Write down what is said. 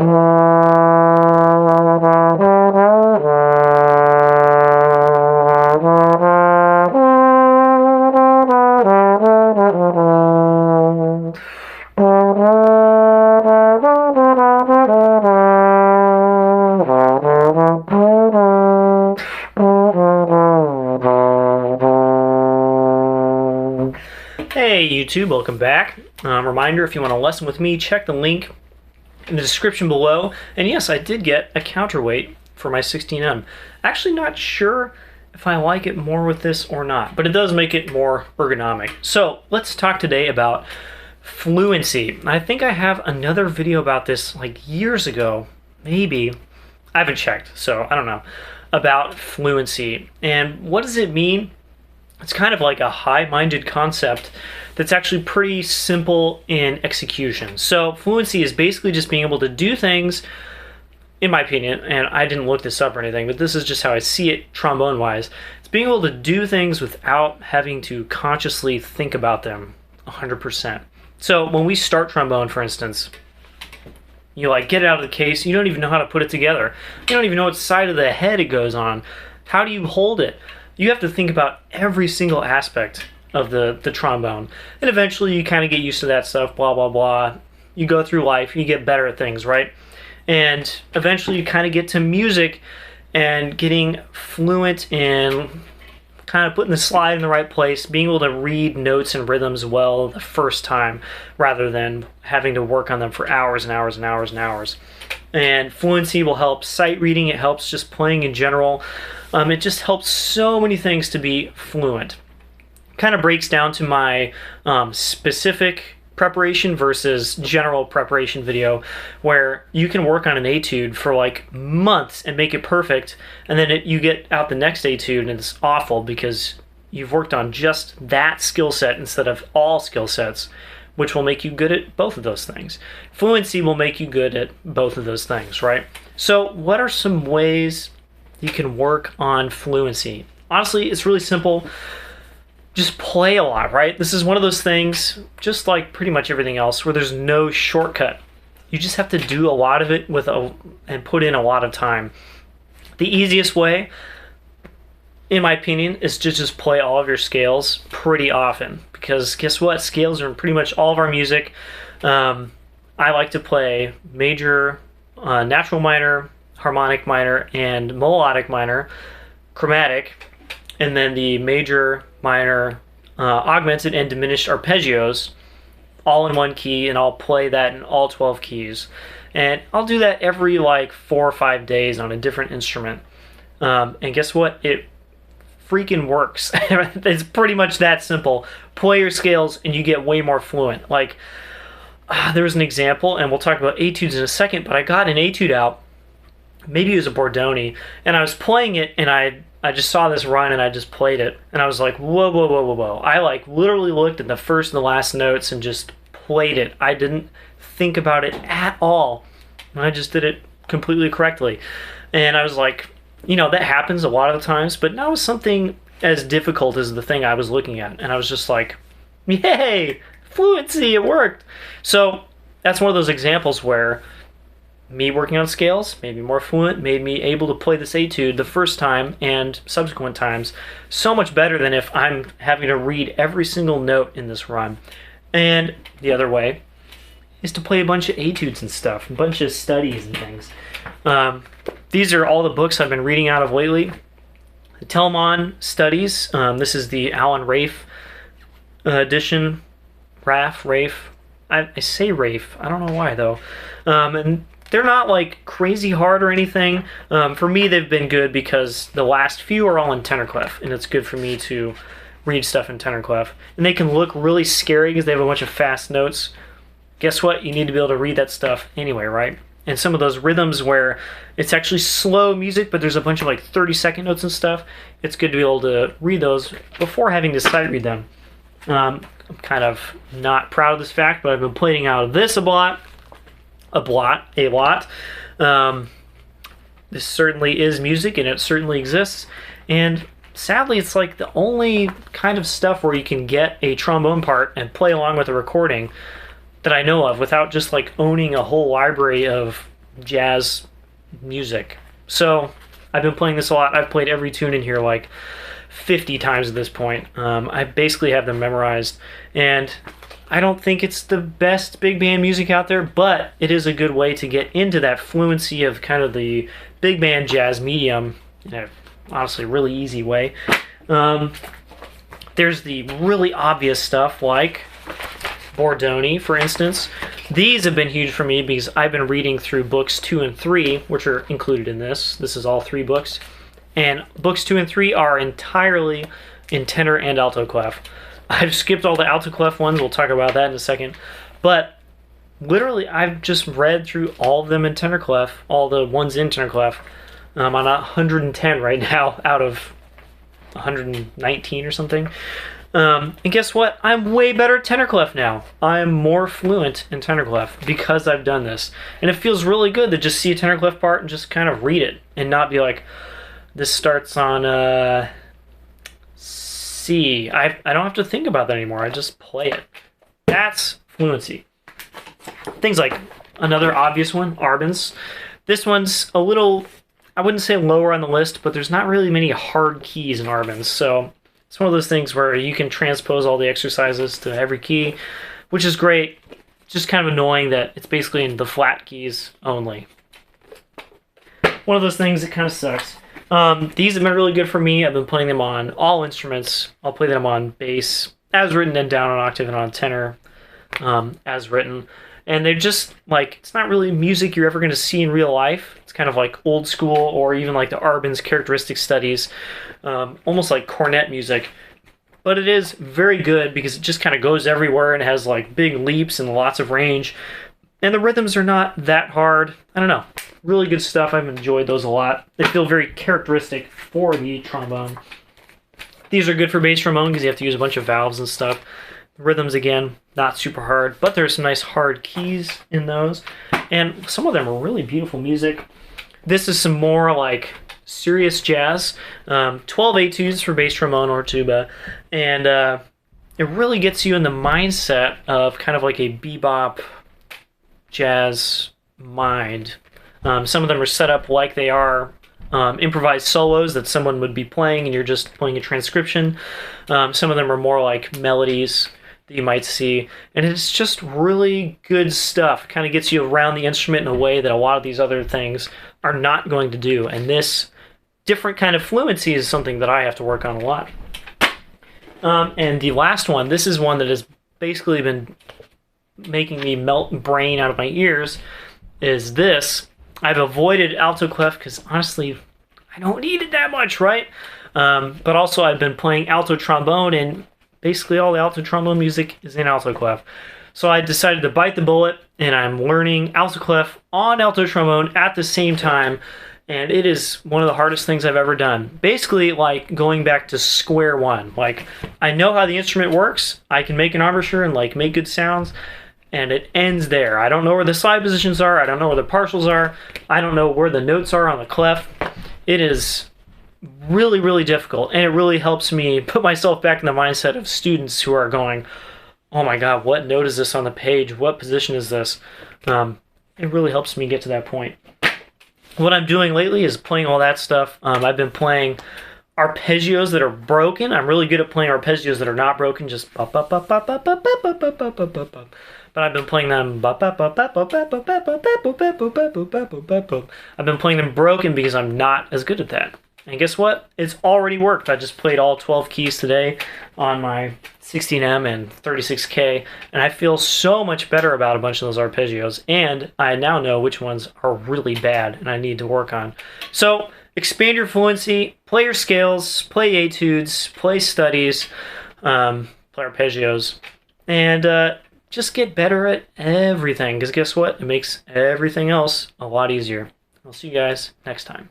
Hey YouTube, welcome back. Reminder, if you want to lesson with me, check the link in the description below. And yes, I did get a counterweight for my 16M. Actually not sure if I like it more with this or not, but it does make it more ergonomic. So let's talk today about fluency. I think I have another video about this like years ago, maybe. I haven't checked, so I don't know, about fluency. And what does it mean? It's kind of like a high-minded concept that's actually pretty simple in execution. So fluency is basically just being able to do things, in my opinion, and I didn't look this up or anything, but this is just how I see it trombone-wise. It's being able to do things without having to consciously think about them 100%. So when we start trombone, for instance, you like get it out of the case, you don't even know how to put it together. You don't even know what side of the head it goes on. How do you hold it? You have to think about every single aspect of the trombone. And eventually you kind of get used to that stuff, blah, blah, blah. You go through life, you get better at things, right? And eventually you kind of get to music and getting fluent in kind of putting the slide in the right place, being able to read notes and rhythms well the first time rather than having to work on them for hours and hours and hours and hours. And fluency will help sight reading, it helps just playing in general. It just helps so many things to be fluent. Kind of breaks down to my specific preparation versus general preparation video, where you can work on an etude for like months and make it perfect, and then you get out the next etude and it's awful because you've worked on just that skill set instead of all skill sets, which will make you good at both of those things. Fluency will make you good at both of those things, right? So what are some ways you can work on fluency? Honestly, it's really simple. Just play a lot, right? This is one of those things, just like pretty much everything else, where there's no shortcut. You just have to do a lot of it and put in a lot of time. The easiest way, in my opinion, is to just play all of your scales pretty often. Because guess what? Scales are in pretty much all of our music. I like to play major, natural minor, harmonic minor, and melodic minor, chromatic, and then the major, minor, augmented, and diminished arpeggios all in one key, and I'll play that in all 12 keys. And I'll do that every like 4 or 5 days on a different instrument. And guess what? It freaking works. It's pretty much that simple. Play your scales and you get way more fluent. Like, there was an example, and we'll talk about etudes in a second, but I got an etude out, maybe it was a Bordoni, and I was playing it, and I just saw this run, and I just played it, and I was like, whoa, whoa, whoa, whoa, whoa. I like literally looked at the first and the last notes and just played it. I didn't think about it at all, and I just did it completely correctly. And I was like, you know, that happens a lot of the times, but not with something as difficult as the thing I was looking at, and I was just like, yay, fluency, it worked. So that's one of those examples where me working on scales made me more fluent, made me able to play this etude the first time and subsequent times so much better than if I'm having to read every single note in this run. And the other way is to play a bunch of etudes and stuff, a bunch of studies and things. These are all the books I've been reading out of lately. The Telemann Studies, this is the Alan Rafe edition. Rafe. I say Rafe, I don't know why though. And they're not like crazy hard or anything. For me, they've been good because the last few are all in tenor clef, and it's good for me to read stuff in tenor clef. And they can look really scary because they have a bunch of fast notes. Guess what? You need to be able to read that stuff anyway, right? And some of those rhythms where it's actually slow music, but there's a bunch of like 30-second notes and stuff, it's good to be able to read those before having to sight read them. I'm kind of not proud of this fact, but I've been playing out of this a lot. This certainly is music, and it certainly exists, and sadly it's like the only kind of stuff where you can get a trombone part and play along with a recording that I know of without just like owning a whole library of jazz music. So I've been playing this a lot. I've played every tune in here like 50 times at this point. I basically have them memorized, and I don't think it's the best big band music out there, but it is a good way to get into that fluency of kind of the big band jazz medium in a honestly really easy way. There's the really obvious stuff like Bordoni, for instance. These have been huge for me because I've been reading through books 2 and 3, which are included in this. This is all 3 books. And books 2 and 3 are entirely in tenor and alto clef. I've skipped all the alto clef ones. We'll talk about that in a second. But literally, I've just read through all of them in tenor clef, all the ones in tenor clef. I'm on 110 right now out of 119 or something. And guess what? I'm way better at tenor clef now. I'm more fluent in tenor clef because I've done this. And it feels really good to just see a tenor clef part and just kind of read it and not be like, this starts on C. I don't have to think about that anymore. I just play it. That's fluency. Things like another obvious one, Arbin's. This one's a little, I wouldn't say lower on the list, but there's not really many hard keys in Arbin's. So it's one of those things where you can transpose all the exercises to every key, which is great. Just kind of annoying that it's basically in the flat keys only. One of those things that kind of sucks. These have been really good for me. I've been playing them on all instruments. I'll play them on bass, as written, and down on octave and on tenor, as written. And they're just, like, it's not really music you're ever going to see in real life. It's kind of like old school, or even like the Arbin's characteristic studies, almost like cornet music. But it is very good because it just kind of goes everywhere and has like big leaps and lots of range. And the rhythms are not that hard. I don't know. Really good stuff. I've enjoyed those a lot. They feel very characteristic for the trombone. These are good for bass trombone because you have to use a bunch of valves and stuff. Rhythms, again, not super hard, but there's some nice hard keys in those. And some of them are really beautiful music. This is some more like serious jazz. 12 etudes for bass trombone or tuba. And it really gets you in the mindset of kind of like a bebop jazz mind. Some of them are set up like they are improvised solos that someone would be playing and you're just playing a transcription. Some of them are more like melodies that you might see, and it's just really good stuff. It kind of gets you around the instrument in a way that a lot of these other things are not going to do, and this different kind of fluency is something that I have to work on a lot. And the last one, this is one that has basically been making me melt brain out of my ears, is this. I've avoided alto clef because honestly, I don't need it that much, right? But also I've been playing alto trombone, and basically all the alto trombone music is in alto clef. So I decided to bite the bullet, and I'm learning alto clef on alto trombone at the same time, and it is one of the hardest things I've ever done. Basically like going back to square one. Like, I know how the instrument works, I can make an embouchure and like make good sounds, and it ends there. I don't know where the slide positions are, I don't know where the partials are, I don't know where the notes are on the clef. It is really, really difficult, and it really helps me put myself back in the mindset of students who are going, oh my god, what note is this on the page? What position is this? It really helps me get to that point. What I'm doing lately is playing all that stuff. I've been playing arpeggios that are broken. I'm really good at playing arpeggios that are not broken, just but I've been playing them I've been playing them broken because I'm not as good at that. And guess what? It's already worked. I just played all 12 keys today on my 16M and 36K, and I feel so much better about a bunch of those arpeggios, and I now know which ones are really bad and I need to work on. So expand your fluency, play your scales, play etudes, play studies, play arpeggios, and just get better at everything, because guess what? It makes everything else a lot easier. I'll see you guys next time.